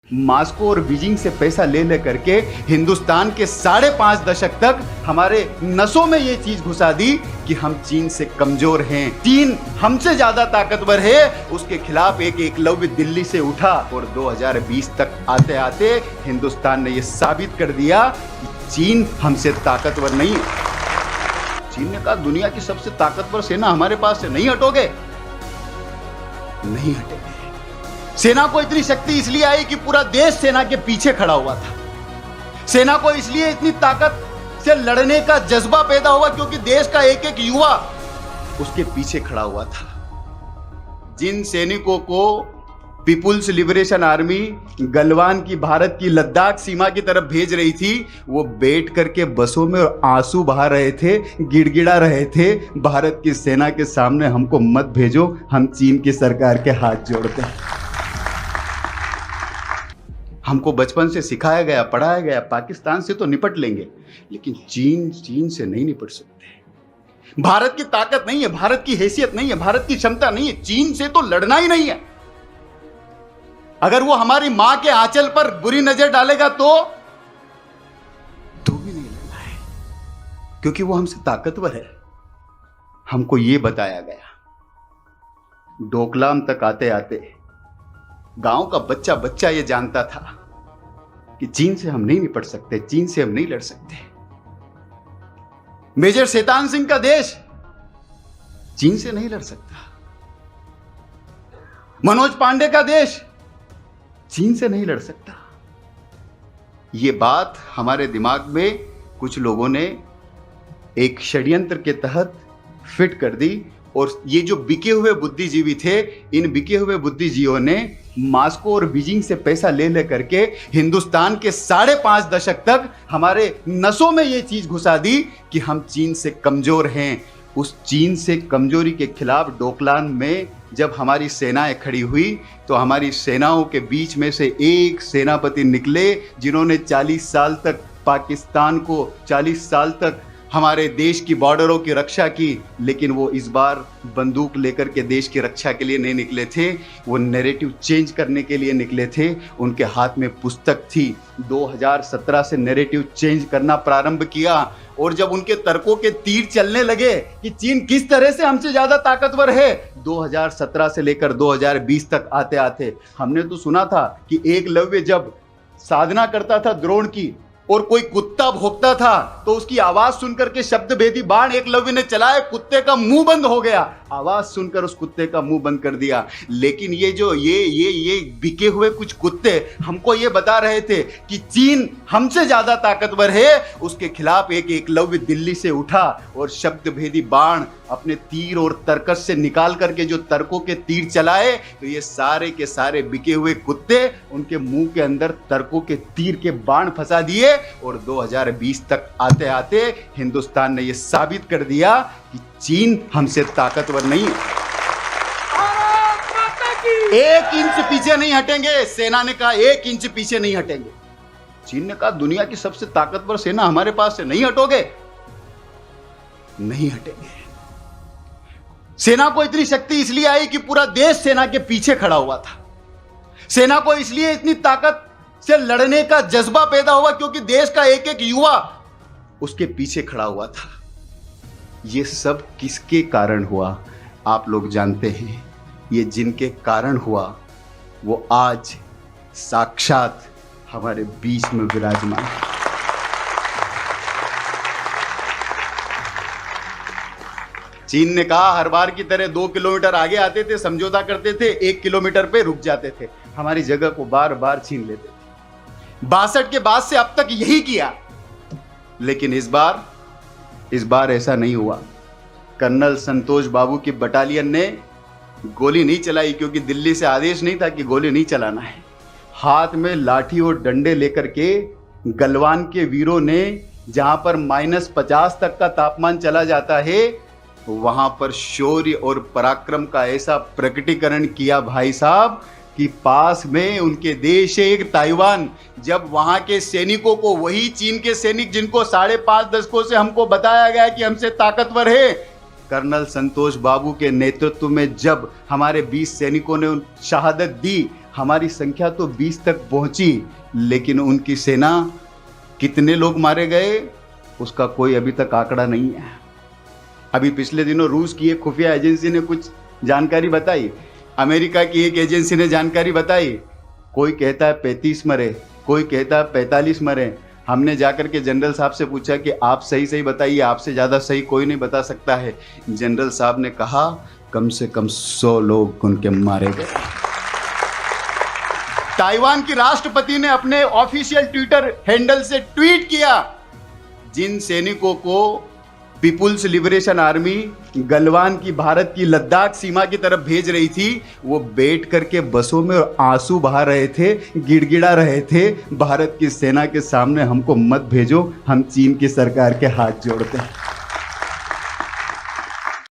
Moscow और Beijing से पैसा ले ले करके हिंदुस्तान के 5.5 दशक तक हमारे नसों में ये चीज घुसा दी कि हम चीन से कमजोर हैं, चीन हमसे ज्यादा ताकतवर है। उसके खिलाफ एक एकलव्य दिल्ली से उठा और 2020 तक आते आते हिंदुस्तान ने ये साबित कर दिया कि चीन हमसे ताकतवर नहीं है। चीन ने कहा दुनिया की सबसे ताकतवर सेना हमारे पास से नहीं हटोगे, नहीं हटेंगे। सेना को इतनी शक्ति इसलिए आई कि पूरा देश सेना के पीछे खड़ा हुआ था। सेना को इसलिए इतनी ताकत से लड़ने का जज्बा पैदा हुआ क्योंकि देश का एक एक युवा उसके पीछे खड़ा हुआ था। जिन सैनिकों को पीपुल्स लिबरेशन आर्मी गलवान की भारत की लद्दाख सीमा की तरफ भेज रही थी, वो बैठ करके बसों में आंसू बहा रहे थे, गिड़गिड़ा रहे थे, भारत की सेना के सामने हमको मत भेजो, हम चीन की सरकार के हाथ जोड़ते हैं। हमको बचपन से सिखाया गया, पढ़ाया गया, पाकिस्तान से तो निपट लेंगे, लेकिन चीन से नहीं निपट सकते। भारत की ताकत नहीं है, भारत की हैसियत नहीं है, भारत की क्षमता नहीं है, चीन से तो लड़ना ही नहीं है। अगर वो हमारी मां के आंचल पर बुरी नजर डालेगा तो भी नहीं लड़ना है, क्योंकि वो हमसे ताकतवर है। हमको ये बताया गया। डोकलाम तक आते आते गांव का बच्चा बच्चा ये जानता था कि चीन से हम नहीं निपट सकते, चीन से हम नहीं लड़ सकते। मेजर शैतान सिंह का देश चीन से नहीं लड़ सकता। मनोज पांडे का देश चीन से नहीं लड़ सकता। ये बात हमारे दिमाग में कुछ लोगों ने एक षड्यंत्र के तहत फिट कर दी, और ये जो बिके हुए बुद्धिजीवी थे, इन बिके हुए बुद्धिजीवियों ने मास्को और बीजिंग से पैसा ले ले करके हिंदुस्तान के 5.5 दशक तक हमारे नसों में ये चीज घुसा दी कि हम चीन से कमजोर हैं। उस चीन से कमजोरी के खिलाफ डोकलाम में जब हमारी सेनाएं खड़ी हुई तो हमारी सेनाओं के बीच में से एक सेनापति निकले जिन्होंने 40 साल तक पाकिस्तान को, 40 साल तक हमारे देश की बॉर्डरों की रक्षा की, लेकिन वो इस बार बंदूक लेकर के देश की रक्षा के लिए नहीं निकले थे, वो नैरेटिव चेंज करने के लिए निकले थे। उनके हाथ में पुस्तक थी। 2017 से नैरेटिव चेंज करना प्रारंभ किया, और जब उनके तर्कों के तीर चलने लगे कि चीन किस तरह से हमसे ज्यादा ताकतवर है, 2017 से लेकर 2020 तक आते आते हमने तो सुना था कि एकलव्य जब साधना करता था द्रोण की और कोई कुत्ता भौंकता था तो उसकी आवाज सुनकर के शब्द भेदी बाण एकलव्य ने चलाए, कुत्ते का मुंह बंद हो गया, आवाज सुनकर उस कुत्ते का मुंह बंद कर दिया। लेकिन ये जो ये बिके हुए कुछ कुत्ते हमको ये बता रहे थे कि चीन हमसे ज्यादा ताकतवर है। उसके खिलाफ एक एकलव्य दिल्ली से उठा और शब्द भेदी बाण अपने तीर और तर्कस से निकाल करके जो तर्कों के तीर चलाए, तो ये सारे के सारे बिके हुए कुत्ते उनके मुंह के अंदर तर्कों के तीर के बाण फंसा दिए, और 2020 तक आते आते हिंदुस्तान ने यह साबित कर दिया कि चीन हमसे ताकतवर नहीं है। 1 इंच पीछे नहीं हटेंगे। सेना ने कहा 1 इंच पीछे नहीं हटेंगे। चीन ने कहा दुनिया की सबसे ताकतवर सेना हमारे पास से नहीं हटोगे, नहीं हटेंगे। सेना को इतनी शक्ति इसलिए आई कि पूरा देश सेना के पीछे खड़ा हुआ था। सेना को इसलिए इतनी ताकत से लड़ने का जज्बा पैदा हुआ क्योंकि देश का एक एक युवा उसके पीछे खड़ा हुआ था। ये सब किसके कारण हुआ आप लोग जानते हैं। ये जिनके कारण हुआ वो आज साक्षात हमारे बीच में विराजमान है। चीन ने कहा हर बार की तरह 2 किलोमीटर आगे आते थे, समझौता करते थे, 1 किलोमीटर पे रुक जाते थे, हमारी जगह को बार बार छीन लेते थे। 62 के बाद से अब तक यही किया, लेकिन इस बार ऐसा नहीं हुआ। कर्नल संतोष बाबू की बटालियन ने गोली नहीं चलाई क्योंकि दिल्ली से आदेश नहीं था कि गोली नहीं चलाना है। हाथ में लाठी और डंडे लेकर के गलवान के वीरों ने, जहां पर -50 तक का तापमान चला जाता है, वहां पर शौर्य और पराक्रम का ऐसा प्रकटीकरण किया भाई साहब कि पास में उनके देश है एक ताइवान। जब वहां के सैनिकों को, वही चीन के सैनिक जिनको 5.5 दशकों से हमको बताया गया कि हमसे ताकतवर है, कर्नल संतोष बाबू के नेतृत्व में जब हमारे 20 सैनिकों ने शहादत दी, हमारी संख्या तो 20 तक पहुंची, लेकिन उनकी सेना कितने लोग मारे गए उसका कोई अभी तक आंकड़ा नहीं है। अभी पिछले दिनों रूस की एक खुफिया एजेंसी ने कुछ जानकारी बताई, अमेरिका की एक एजेंसी ने जानकारी बताई, कोई कहता है 35 मरे, कोई कहता है 45 मरे। हमने जाकर के जनरल साहब से पूछा कि आप सही सही बताइए, आपसे ज़्यादा सही कोई नहीं बता सकता है। जनरल साहब ने कहा कम से कम 100 लोग उनके मारे गए। ताइवान की राष्ट्रपति ने अपने ऑफिशियल ट्विटर हैंडल से ट्वीट किया, जिन सैनिकों को पीपुल्स लिबरेशन आर्मी गलवान की भारत की लद्दाख सीमा की तरफ भेज रही थी, वो बैठ करके बसों में आंसू बहा रहे थे, गिड़गिड़ा रहे थे, भारत की सेना के सामने हमको मत भेजो, हम चीन की सरकार के हाथ जोड़ते हैं।